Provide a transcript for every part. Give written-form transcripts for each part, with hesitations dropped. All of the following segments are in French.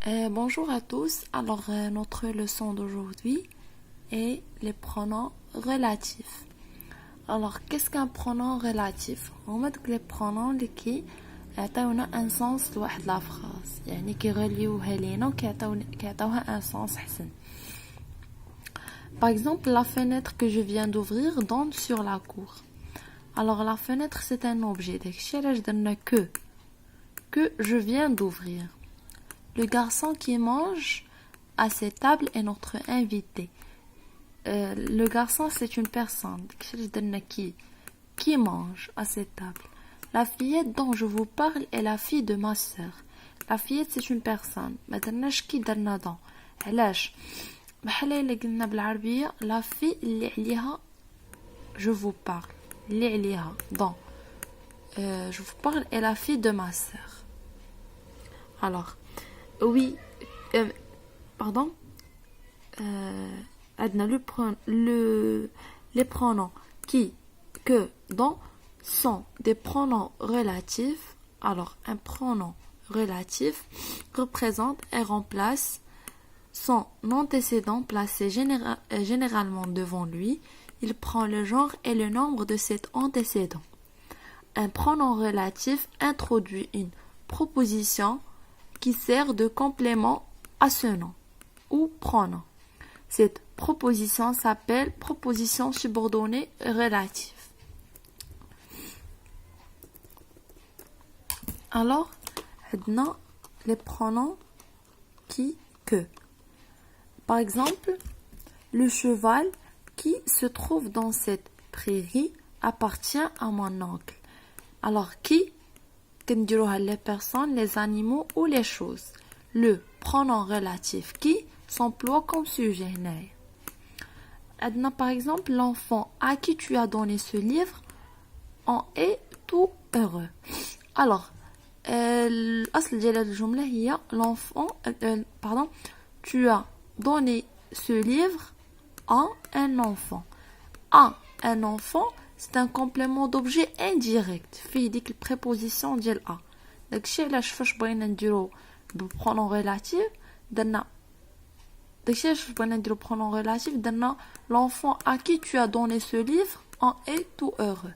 Bonjour à tous. Alors, notre leçon d'aujourd'hui est les pronoms relatifs. Alors, qu'est-ce qu'un pronom relatif? On va dire que les pronoms qui يعطيونا un sens لواحد la phrase يعني كيغليوها لينا وكيعطيوها un sens حسن. Par exemple, la fenêtre que je viens d'ouvrir donne sur la cour. Alors, la fenêtre, c'est un objet. Que je viens d'ouvrir. Le garçon qui mange à cette table est notre invité. Le garçon, c'est une personne. Qui mange à cette table. La fillette dont je vous parle est la fille de ma sœur. La fillette, c'est une personne. ما درناش كي درنا دون. علاش؟ بحال إلا قلنا بالعربية la fille اللي عليها je vous parle. اللي عليها dont je vous parle est la fille de ma sœur. Alors, oui, pardon. Les pronoms qui, que, dont sont des pronoms relatifs. Alors, un pronom relatif représente et remplace son antécédent placé généralement devant lui. Il prend le genre et le nombre de cet antécédent. Un pronom relatif introduit une proposition qui sert de complément à ce nom ou pronom. Cette proposition s'appelle proposition subordonnée relative. Alors, maintenant, les pronoms qui, que. Par exemple, le cheval qui se trouve dans cette prairie appartient à mon oncle. Alors, qui, les personnes, les animaux ou les choses. Le pronom relatif qui s'emploie comme sujet. Par exemple, l'enfant à qui tu as donné ce livre en est tout heureux. Alors, l'enfant, tu as donné ce livre à un enfant. À un enfant, c'est un complément d'objet indirect. في ديك البريبوزيسيون ديال a. داكشي علاش فاش بغينا نديرو بالبرونون ريلاتيف درنا l'enfant à qui tu as donné ce livre en est tout heureux.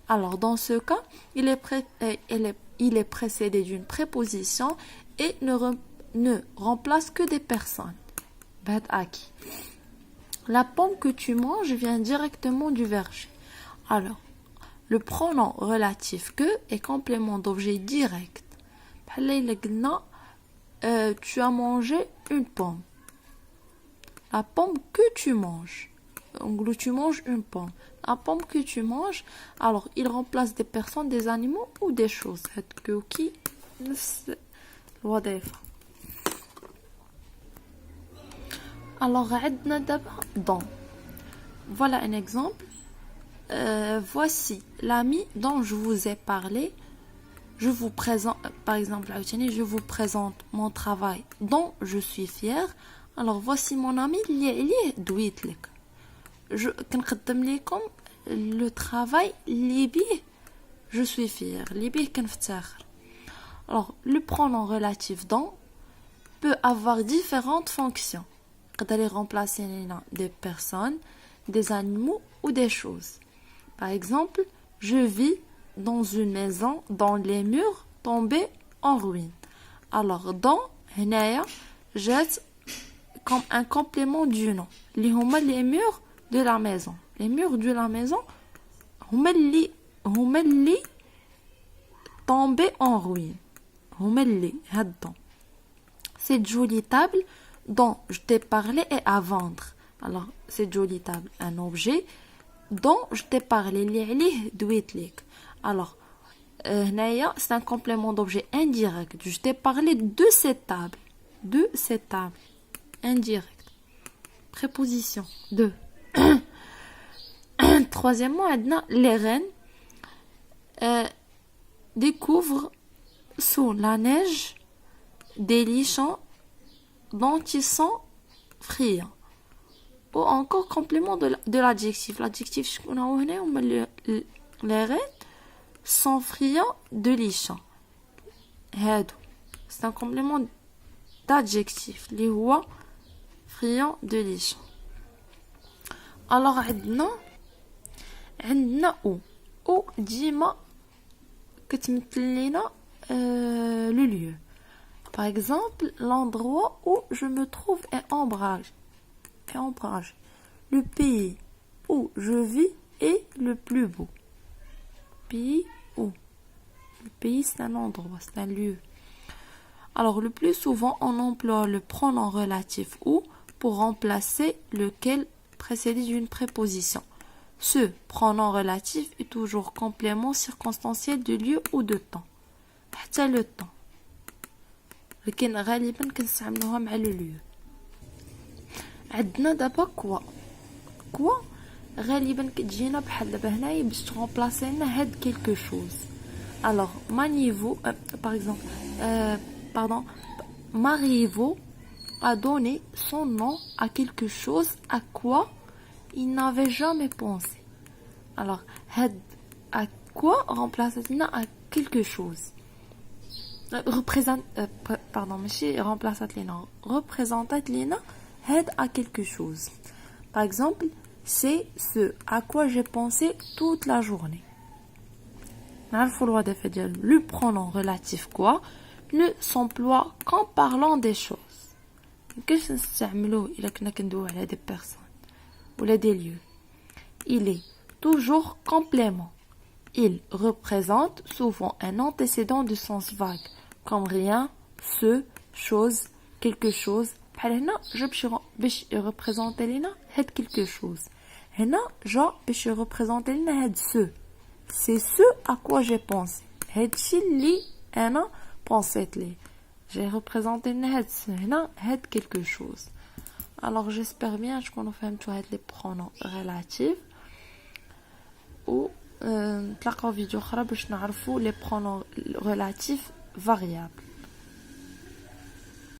Alors dans ce cas, il est précédé d'une préposition et ne remplace que des personnes. Aki. La pomme que tu manges vient directement du verger. Alors, le pronom relatif que est complément d'objet direct. Tu as mangé une pomme. La pomme que tu manges. Donc, tu manges une pomme. La pomme que tu manges, alors il remplace des personnes, des animaux ou des choses. Alors, dans. Voilà un exemple. Voici l'ami dont je vous ai parlé. Je vous présente, par exemple, je vous présente mon travail dont je suis fière. Alors, voici mon ami, je كنقدم لكم le travail اللي بيه je suis fière, اللي بيه كنفتخر. Alors, le pronom relatif dont peut avoir différentes fonctions. Il remplacer des personnes, des animaux ou des choses. Par exemple, je vis dans une maison dont les murs tombaient en ruine. Alors, dans, jette comme un complément du nom. Les murs de la maison. Les murs de la maison, tombaient en ruine. Cette jolie table dont je t'ai parlé est à vendre. Alors, cette jolie table, un objet dont je t'ai parlé. Alors, c'est un complément d'objet indirect. Je t'ai parlé de cette table. De cette table. Indirect. Préposition. De. Troisièmement, les reines découvrent sous la neige des lichons dont ils sont friands. Ou encore complément de l'adjectif. L'adjectif, les reines sont friands de lichons. C'est un complément d'adjectif اللي هو friand de lichon. Alors عندنا ou ديما كتمثل لينا le lieu. Par exemple, l'endroit où je me trouve est ombragé. Le pays où je vis est le plus beau. Pays où? Le pays, c'est un endroit, c'est un lieu. Alors, le plus souvent, on emploie le pronom relatif ou pour remplacer lequel précédé d'une préposition. Ce pronom relatif est toujours complément circonstanciel de lieu ou de temps. حتى le temps. لكن غالبا كنستعملوها مع le lieu. عندنا دابا كوا غالبا كتجينا بحال دابا هنايا باش تغومبلاسي لنا هاد quelque chose. Alors Marivaux par exemple Marivaux a donné son nom à quelque chose à quoi il n'avait jamais pensé. Alors had à quoi remplace لنا à quelque chose. Représentate لنا had à quelque chose. Par exemple, c'est ce à quoi j'ai pensé toute la journée. Le pronom relatif quoi ne s'emploie qu'en parlant des choses. كيفاش نستعملوه إلا كنا كندويو على des personnes ou des lieux. Il est toujours complément. Il représente souvent un antécédent de sens vague, comme rien, ce, chose, quelque chose. بحال هنا جا باش يريبريزونتي لينا هاد quelque chose. هنا جا باش يريبريزونتي لينا هاد ce. C'est ce à quoi j'ai pensé. هادشي اللي انا بونسيت ليه. J'ai représenté لنا هاد ce. هنا هاد quelque chose. Alors j'espère bien تكونوا فهمتوا هاد les pronoms relatifs. و نتلاقاو فيديو اخرى باش نعرفوا les pronoms relatifs variables.